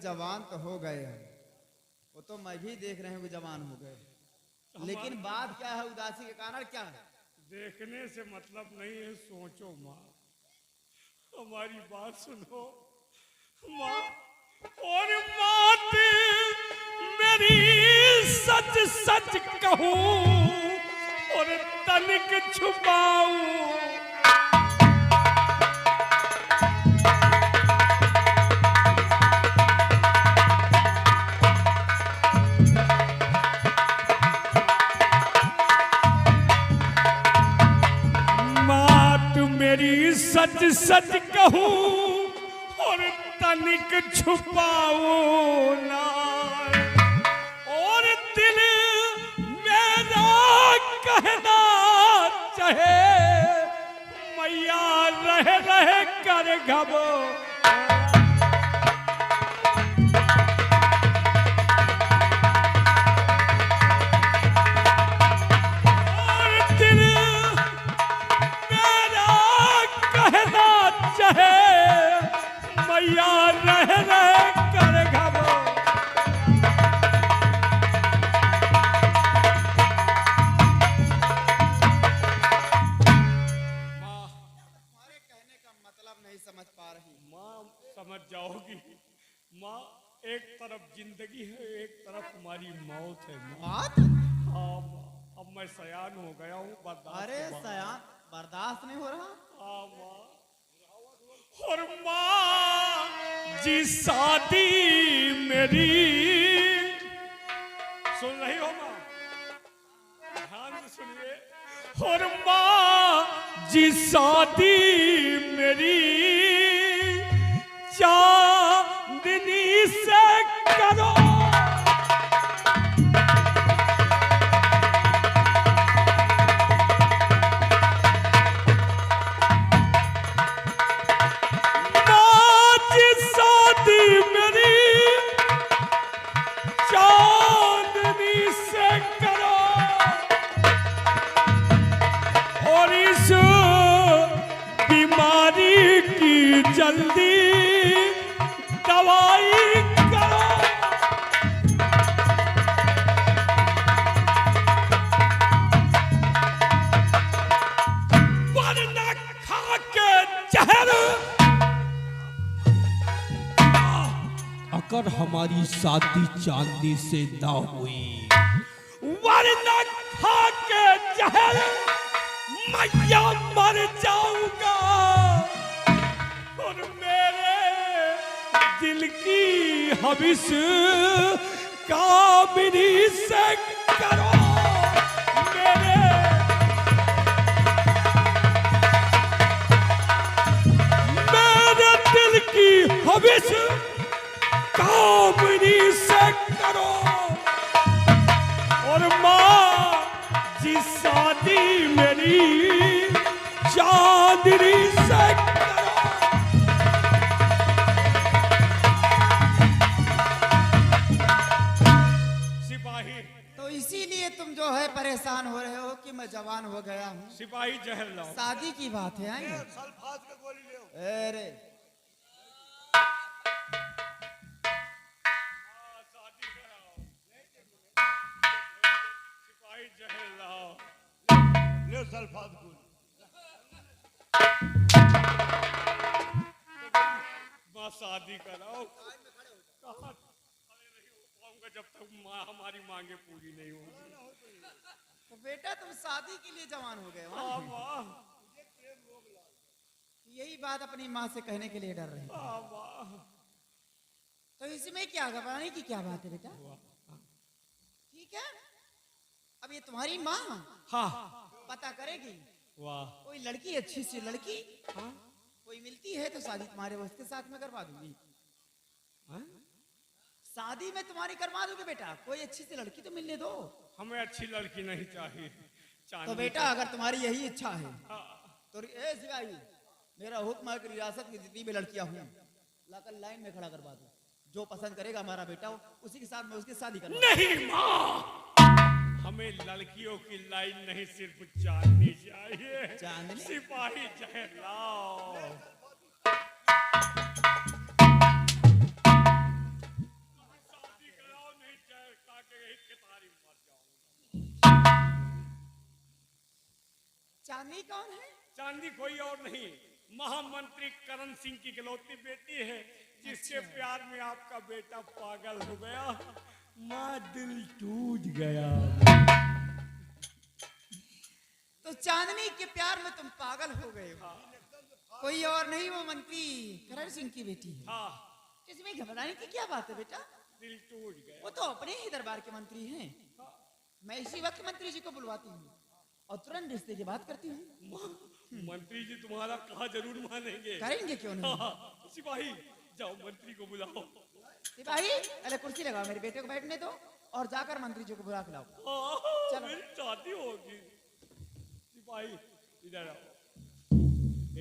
जवान तो हो गए हैं, वो तो मैं भी देख रहे हूँ कि जवान हो गए, लेकिन बात क्या है, उदासी के कारण क्या है? देखने से मतलब नहीं है, सोचो माँ, हमारी बात सुनो माँ। और बात मेरी सच सच कहूँ और तनिक छुपाऊं, मेरी सच सच कहूं और तनिक छुपाऊं ना, और दिल मेरा कहना चाहे मैया रह रह कर घबो, मैया रह रह कर घबो। माँ, तुम्हारे कहने का मतलब नहीं समझ पा रही। माँ समझ जाओगी माँ, एक तरफ जिंदगी है, एक तरफ हमारी मौत है माँ। हाँ माँ, अब मैं सयान हो गया हूँ, बर्दाश्त। अरे सयान बर्दाश्त नहीं हो रहा? हाँ माँ। और माँ जी शादी मेरी, सुन रही हो माँ, ध्यान से सुनिए। और माँ जी शादी मेरी चांदनी से करो, जल्दी दवाई करो। वरना खा के जहर, अगर हमारी शादी चांदी से ना हुई, वरना खा के जहर मैया मर जाऊंगा, और मेरे दिल की हविस कामिनी से करो। मेरे दिल की हविस कामिनी से करो, और माँ जी शादी मेरी चांदनी से करो। तो इसीलिए तुम जो है परेशान हो रहे हो कि मैं जवान हो गया हूँ। सिपाही जहर लाओ। शादी की बात है। आइए अरे सिपाही जहर लाओ, ले सल्फात को। माँ शादी कराओ। कहाँ खड़े नहीं हो पाऊंगा जब तक माँ हमारी मांगे पूरी नहीं होगी। तो बेटा तुम शादी के लिए जवान हो गए हो। हाँ माँ। यही बात अपनी माँ से कहने के लिए डर रही। हाँ माँ। तो इसमें क्या घबराने की क्या बात है बेटा? ठीक है, अब ये तुम्हारी माँ हाँ पता करेगी। वाह। कोई लड़की अच्छी सी लड़की कोई मिलती है तो शादी तुम्हारे उसके साथ में करवा दूंगी। शादी में तुम्हारी करवा दूंगी बेटा, कोई अच्छी सी लड़की तो मिलने दो। हमें अच्छी लड़की नहीं चाहिए, तो बेटा अगर तुम्हारी यही इच्छा है हाँ। तो ए सिपाही, मेरा हुक्म है कि रियासत की जितनी भी लड़कियां हुई लाकर लाइन में खड़ा करवा दो। जो पसंद करेगा हमारा बेटा उसी के साथ में उसकी शादी करवा। नहीं माँ, हमें लड़कियों की लाइन नहीं, सिर्फ चांदनी चाहिए। चांदनी? सिपाही जहर लाओ। चांदनी कौन है? चांदी कोई और नहीं, महामंत्री करण सिंह की इकलौती बेटी है, जिसके प्यार में आपका बेटा पागल हो गया। माँ दिल टूट गया। तो चांदनी के प्यार में तुम पागल हो गए हो। कोई और नहीं, वो मंत्री करण सिंह की बेटी है। हाँ, इसमें घबराने की क्या बात है बेटा? दिल टूट गया। वो तो अपने ही दरबार के मंत्री हैं। मैं इसी वक्त मंत्री जी को बुलवाती हूँ और तुरंत रिश्ते की बात करती हूँ। मंत्री जी तुम्हारा कहा जरूर मानेंगे। करेंगे क्यों नहीं? हाँ, सिपाही जाओ मंत्री को बुलाओ। सिपाही, अरे कुर्सी लगाओ, मेरे बेटे को बैठने दो और जाकर मंत्री जी को बुला के लाओ। चलो। मेरी शादी होगी। सिपाही इधर आओ। ए,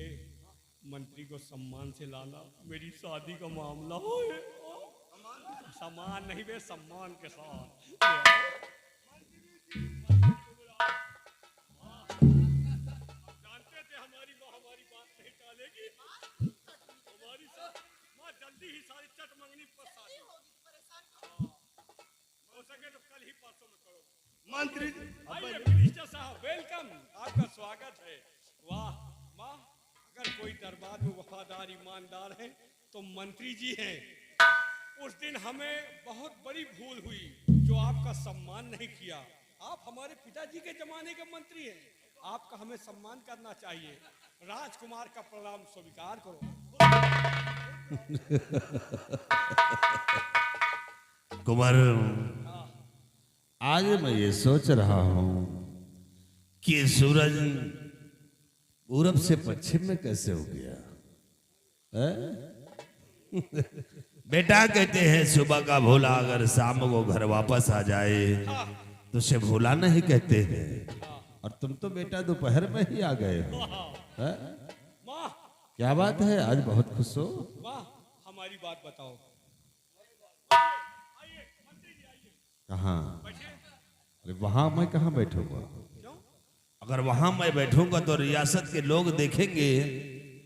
मंत्री को सम्मान से लाना, मेरी शादी का मामला हो। सम्मान नहीं बे, सम्मान के साथ ले आओ। जानते थे हमारी माँ हमारी बात नहीं टालेगी। हमारी माँ जल्दी ही सारी चट मंगनी पर शादी हो सके तो कल ही परसों में करो। मंत्री आइए मिनिस्टर साहब, वेलकम, आपका स्वागत है। वाह माँ, अगर कोई दरबार में वफादार ईमानदार है तो मंत्री जी हैं। उस दिन हमें बहुत बड़ी भूल हुई जो आपका सम्मान नहीं किया। आप हमारे पिताजी के जमाने के मंत्री हैं, आपका हमें सम्मान करना चाहिए। राजकुमार का प्रणाम स्वीकार करो। कुमार, आज मैं ये सोच रहा हूँ कि सूरज पूरब से पश्चिम में कैसे हो गया है? बेटा कहते हैं सुबह का भोला अगर शाम को घर वापस आ जाए तो उसे भोला नहीं कहते हैं, और तुम तो बेटा दोपहर में ही आ गए हो है? माँ, क्या बात है, आज बहुत खुश हो? माँ हमारी बात बताओ। कहाँ? अरे वहां मैं कहाँ बैठूंगा? अगर वहां मैं बैठूंगा तो रियासत के लोग देखेंगे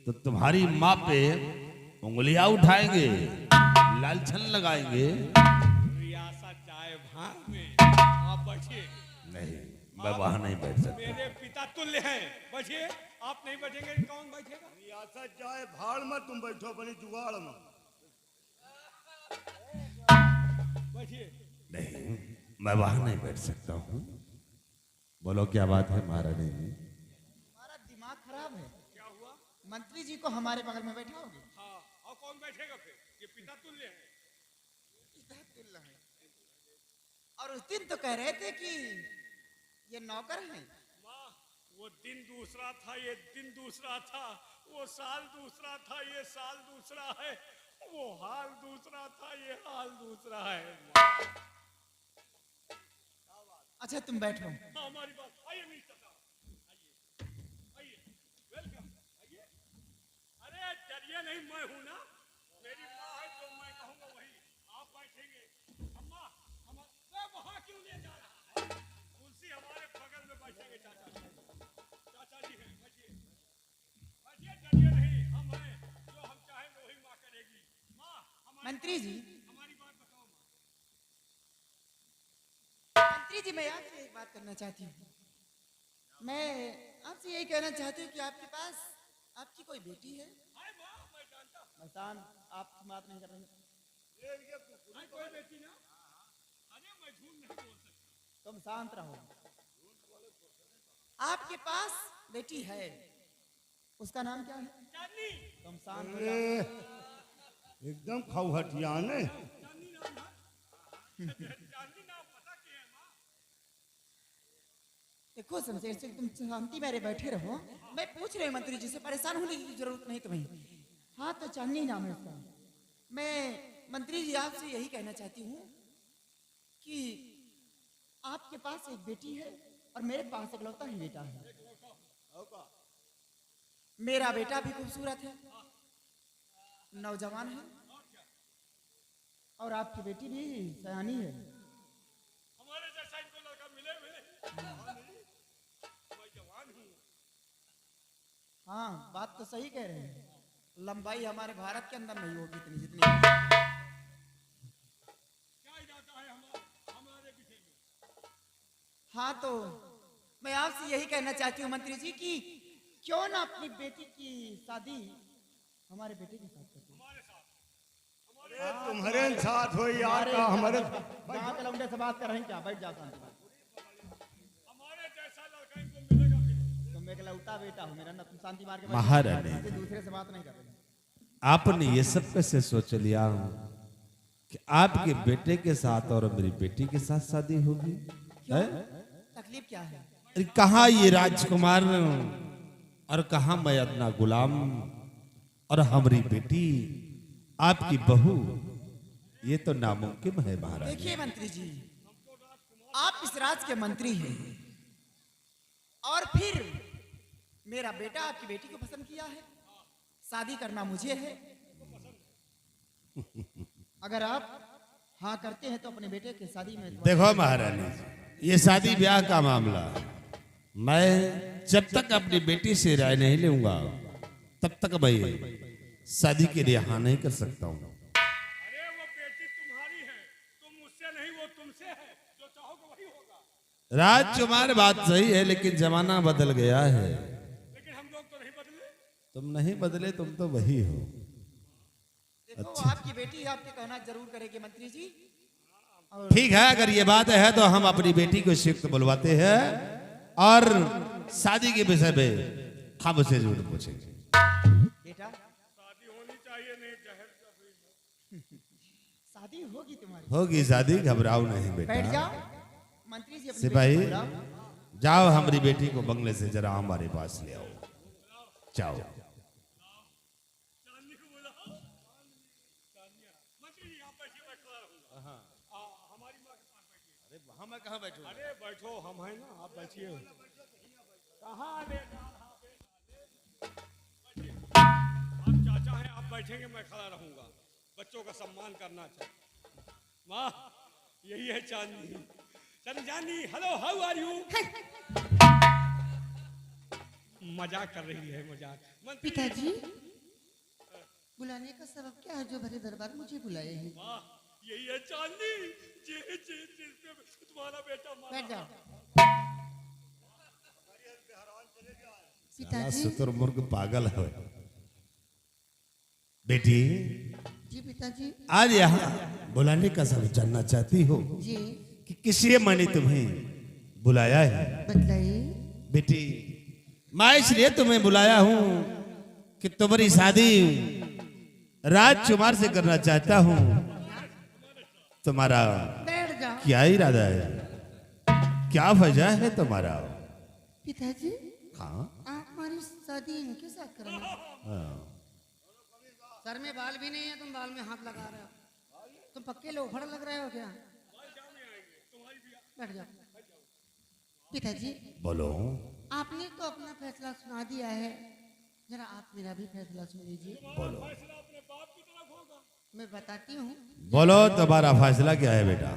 तो तुम्हारी माँ पे उंगलियां उठाएंगे, लालछन लगाएंगे। रियासत जाए भाग में, आप बैठिए। नहीं, मैं वहां नहीं बैठ सकता। मेरे पिता तुल्य हैं, बैठिए। आप नहीं बैठेंगे कौन बैठेगा? रियासत जाए भाड़ में, तुम बैठो अपनी जुगाड़ में। बैठिए। नहीं, मैं वहां नहीं बैठ सकता हूँ। बोलो क्या बात है महारानी जी? हमारा दिमाग खराब है। क्या हुआ? मंत्री जी को हमारे बगल में बैठाओगे? हाँ, और कौन बैठेगा फिर? ये पिता तुल्य है। और उस दिन तो कह रहे थे कि ये नौकर हैं। माँ, वो दिन दूसरा था, ये दिन दूसरा था, वो साल दूसरा था, ये साल दूसरा है, वो हाल दूसरा था, ये हाल दूसरा है। अच्छा तुम बैठो। हमारी बात, आइए मिस्टर साहब, आइए आइए, वेलकम, आइए। अरे डरिए नहीं, मैं हूं ना, मेरी माँ है, जो मैं कहूंगा वही आप बैठेंगे। अम्मा, वहां क्यों ले जा रहा है? कुर्सी हमारे बगल में बैठेंगे। चाचा जी हैं, बैठिए बैठिए, डरिए नहीं, हम हैं, जो हम चाहेंगे वही माँ करेगी। माँ, मंत्री जी, हमारी बात बताओ। मंत्री जी, मैं आपसे एक बात करना चाहती हूँ। मैं आपसे यही कहना चाहती हूँ कि आपके पास आपकी कोई बेटी है? हाय माँ, मैं जानता हूँ। मस्तान, आप बात नहीं कर रहे। हाय, कोई बेटी ना? अरे मैं झूठ नहीं बोल सकता। तुम शांत रहो। आपके पास बेटी है, उसका नाम क्या है? चांदनी। तुम शांत हो जाओ। एकदम खौहटियान है। चांदनी नाम है? चांदनी नाम पता क्या है माँ? देखो शमशेर सिंह, तुम शांति मेरे बैठे रहो। मैं पूछ रही हूँ मंत्री जी से, परेशान होने की जरूरत नहीं तुम्हें। हाँ तो चांदनी नाम है उसका। मैं मंत्री जी आपसे यही कहना चाहती हूँ कि आपके पास एक बेटी है और मेरे पास इकलौता ही बेटा है। मेरा बेटा भी खूबसूरत है, नौजवान है, और आपकी बेटी भी सयानी है। हमारे जैसा इनको लड़का मिले। मैं जवान हूँ। हाँ बात तो सही कह रहे हैं। लंबाई हमारे भारत के अंदर नहीं होगी इतनी जितनी। क्या इरादा है हमारे विषय में? हाँ तो मैं आपसे यही कहना चाहती हूँ मंत्री जी कि क्यों ना अपनी बेटी की शादी हमारे बेटे के साथ करते हैं। अरे तुम्हारे साथ हो यार का हमारे जहाँ के लौंडे से बात कर रहे हैं क्या, बैठ जाओ शांति से। हमारे जैसा लड़का इनको मिलेगा फिर। तुम एक लौटा बेटा हो मेरा ना, तुम शांति मार के महारानी। किसी दूसरे से बात नहीं कर रहे। आपने ये सब कैसे सोच लिया कि आपके बेटे के साथ और मेरी बेटी के साथ शादी होगी? है? तकलीफ क्या है? अरे कहाँ ये राजकुमार और कहाँ मैं अपना गुलाम और हमारी बेटी आपकी बहू, ये तो नामुमकिन है महाराज। देखिए मंत्री जी, आप इस राज के मंत्री हैं और फिर मेरा बेटा आपकी बेटी को पसंद किया है, शादी करना मुझे है। अगर आप हाँ करते हैं तो अपने बेटे की शादी में देखो महारानी, ये शादी ब्याह का मामला मैं जब तक अपनी बेटी से राय नहीं लूंगा तब तक मैं शादी के लिए हाँ नहीं कर सकता हूँ। अरे वो बेटी तुम्हारी है, तुम मुझसे नहीं वो तुमसे है, जो चाहोगे वही होगा। राजकुमार बात सही है लेकिन जमाना बदल गया है। लेकिन हम लोग तो नहीं बदले। तुम नहीं बदले, तुम तो वही हो। देखो आपकी बेटी आपके कहना जरूर करेगी मंत्री जी। ठीक है, अगर ये बात है तो हम अपनी बेटी को शिफ्ट बुलवाते हैं और शादी के विषय पे हम उसे जरूर पूछेंगे। बेटा शादी होनी चाहिए, नहीं जहर का भी। शादी होगी तुम्हारी, होगी शादी, घबराओ नहीं बैठ बेटा। जाओ। मंत्री जी अपनी सिपाही बेटी को बुलाओ। जाओ हमारी बेटी को बंगले से जरा हमारे पास ले आओ। जाओ। चांदनी को बोला चांदनिया, मंत्री जी यहाँ बैठिए, मैं खड़ा रहूंगा। हमारी माँ के पास बैठिए। अरे वहां मैं कहाँ बैठूं? अरे बैठो, हम हैं ना, आप बैठिए। कहाँ ले जा रहा बैठिए। आप चाचा हैं, आप बैठेंगे, मैं खड़ा रहूंगा। बच्चों का सम्मान करना चाहिए। माँ, यही है चांदनी। चांदनी, हेलो, हाउ आर यू? मजाक कर रही है, मजाक। मंत्री पिताजी, बुलाने का सबब क्या है जो भरे दरबार मुझे बुलाए हैं? वाह, यही है चांदनी, जिस पे तुम्हारा बेटा मारा। बैठ जाओ। साला पिताजी, शुतुरमुर्ग पागल है। बेटी जी पिताजी, आज यहाँ बुलाने का सब जानना चाहती हो जी कि किसी मैंने तुम्हें बुलाया है? बतलाइए। बेटी मैं इसलिए तुम्हें बुलाया हूँ कि तुम्हारी शादी राजकुमार से करना चाहता हूँ। तुम्हारा बैठ जाओ। क्या इरादा है? क्या वजह है तुम्हारा? पिताजी, हाँ आप हमारी शादी इनके साथ करना। सर में बाल भी नहीं है, तुम बाल में हाथ लगा रहे हो। तुम पक्के लोफड़ लग रहे हो क्या? बैठ जाओ। पिताजी, बोलो। आपने तो अपना फैसला सुना दिया है, जरा आप मेरा भी फैसला सुन लीजिए। बोलो मैं बताती हूँ। बोलो तुम्हारा फैसला क्या है बेटा?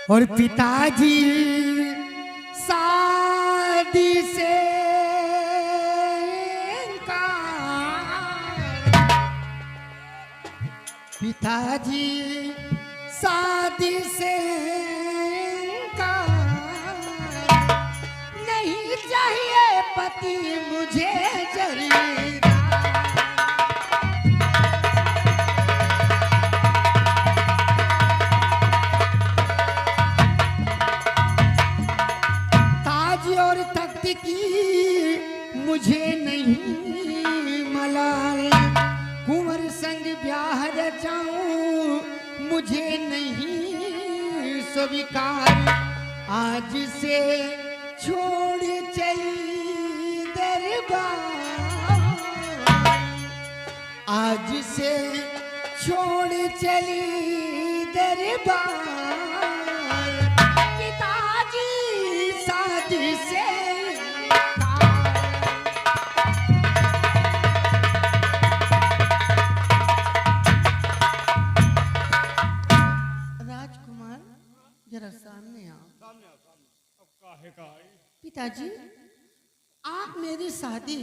और पिताजी शादी से पिताजी शादी से नहीं चाहिए पति मुझे जरीदा। ताज और तख्त की मुझे नहीं मलाल, कुंवर संग ब्याह रचाऊं मुझे नहीं स्वीकार। आज से छोड़ चली दरबार, आज से छोड़ चली दरबार। पिताजी शादी से राजकुमार, जरा सामने आओ। अब काहे का आई? पिताजी, आप मेरी शादी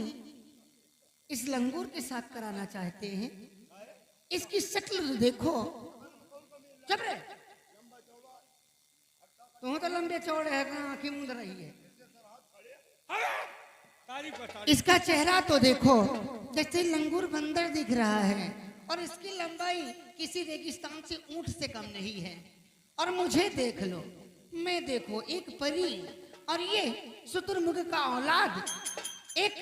इस लंगूर के साथ कराना चाहते हैं। इसकी शक्ल तो देखो। चुप रहे, तुम तो लंबे लंबे चौड़े है, आंखें मूंद रही है। तारीफ कर तारीफ। इसका चेहरा तो देखो जैसे लंगूर बंदर दिख रहा है, और इसकी लंबाई किसी रेगिस्तान से ऊंट से कम नहीं है। और मुझे देख लो, मैं देखो एक परी, और ये शुतुरमुर्ग का औलाद। एक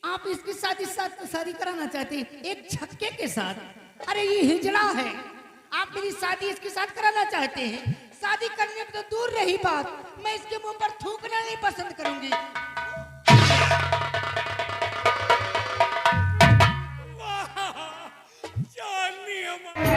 आप इसकी शादी कराना चाहते हैं एक छक्के के साथ। अरे ये हिजड़ा है, आप मेरी शादी इसके साथ कराना चाहते हैं। शादी करने में तो दूर रही बात, मैं इसके मुंह पर थूकना नहीं पसंद करूंगी। चांदनी हमारी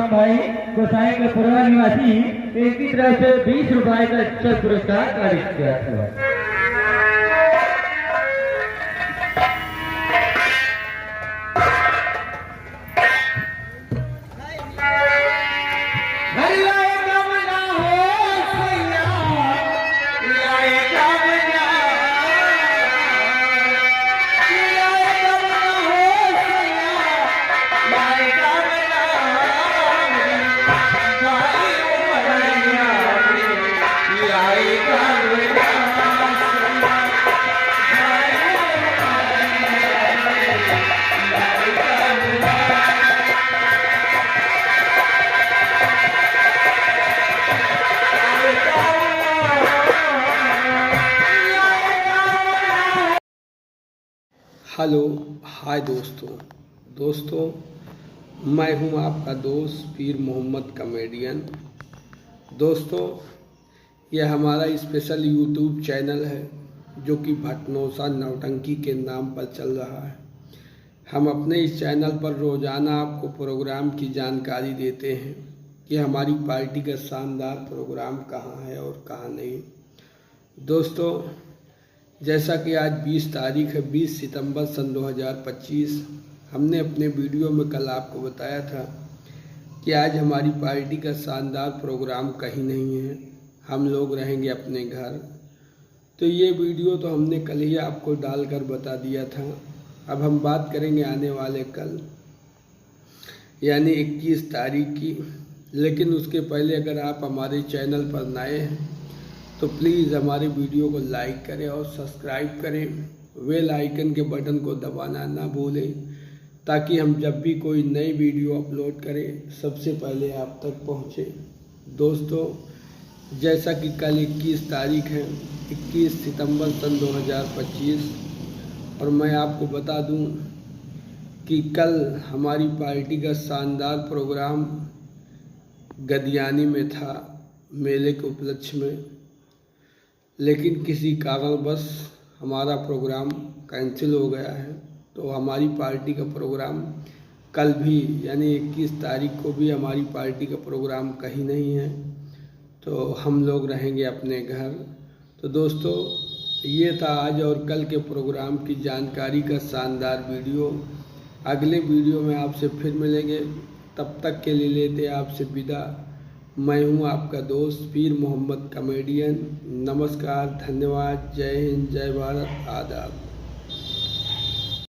भाई गोसाई के पूर्वा निवासी इनकी तरफ से 20 रुपए का चल पुरस्कार कारित किया था। हेलो हाय दोस्तों मैं हूं आपका दोस्त पीर मोहम्मद कॉमेडियन। दोस्तों यह हमारा स्पेशल यूट्यूब चैनल है जो कि भटनोसा नौटंकी के नाम पर चल रहा है। हम अपने इस चैनल पर रोज़ाना आपको प्रोग्राम की जानकारी देते हैं कि हमारी पार्टी का शानदार प्रोग्राम कहाँ है और कहाँ नहीं। दोस्तों जैसा कि आज 20 तारीख है, 20 सितंबर सन 2025, हमने अपने वीडियो में कल आपको बताया था कि आज हमारी पार्टी का शानदार प्रोग्राम कहीं नहीं है, हम लोग रहेंगे अपने घर। तो ये वीडियो तो हमने कल ही आपको डालकर बता दिया था। अब हम बात करेंगे आने वाले कल यानी 21 तारीख की। लेकिन उसके पहले अगर आप हमारे चैनल पर नए हैं तो प्लीज़ हमारे वीडियो को लाइक करें और सब्सक्राइब करें, बेल आइकन के बटन को दबाना ना भूलें ताकि हम जब भी कोई नई वीडियो अपलोड करें सबसे पहले आप तक पहुँचे। दोस्तों जैसा कि कल 21 तारीख है, 21 सितंबर सन 2025, और मैं आपको बता दूं कि कल हमारी पार्टी का शानदार प्रोग्राम गदियानी में था मेले के उपलक्ष्य में, लेकिन किसी कारणवश हमारा प्रोग्राम कैंसिल हो गया है। तो हमारी पार्टी का प्रोग्राम कल भी यानी 21 तारीख को भी हमारी पार्टी का प्रोग्राम कहीं नहीं है, तो हम लोग रहेंगे अपने घर। तो दोस्तों ये था आज और कल के प्रोग्राम की जानकारी का शानदार वीडियो। अगले वीडियो में आपसे फिर मिलेंगे, तब तक के लिए लेते आपसे विदा। मैं हूं आपका दोस्त पीर मोहम्मद कॉमेडियन। नमस्कार, धन्यवाद, जय हिंद, जय भारत, आदाब।